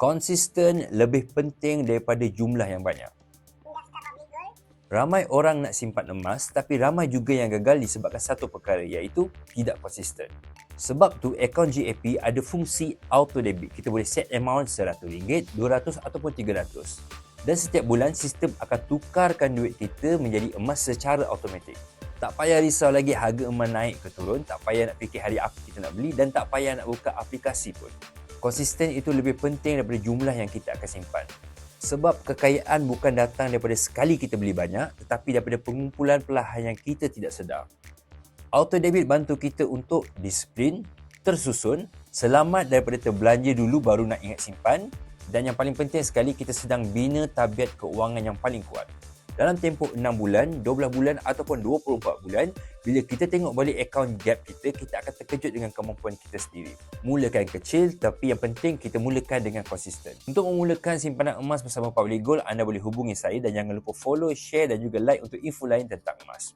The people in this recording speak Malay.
Konsisten lebih penting daripada jumlah yang banyak. Ramai orang nak simpan emas, tapi ramai juga yang gagal disebabkan satu perkara, iaitu tidak konsisten. Sebab tu, akaun GAP ada fungsi auto debit. Kita boleh set amount RM100, RM200 ataupun RM300. Dan setiap bulan, sistem akan tukarkan duit kita menjadi emas secara automatik. Tak payah risau lagi harga emas naik ke turun, tak payah nak fikir hari apa kita nak beli dan tak payah nak buka aplikasi pun. Konsisten itu lebih penting daripada jumlah yang kita akan simpan. Sebab kekayaan bukan datang daripada sekali kita beli banyak, tetapi daripada pengumpulan perlahan yang kita tidak sedar. Auto debit bantu kita untuk disiplin, tersusun, selamat daripada terbelanja dulu baru nak ingat simpan, dan yang paling penting sekali, kita sedang bina tabiat keuangan yang paling kuat. Dalam tempoh 6 bulan, 12 bulan ataupun 24 bulan, bila kita tengok balik akaun GAP kita, kita akan terkejut dengan kemampuan kita sendiri. Mulakan kecil, tapi yang penting kita mulakan dengan konsisten. Untuk memulakan simpanan emas bersama Public Gold, anda boleh hubungi saya dan jangan lupa follow, share dan juga like untuk info lain tentang emas.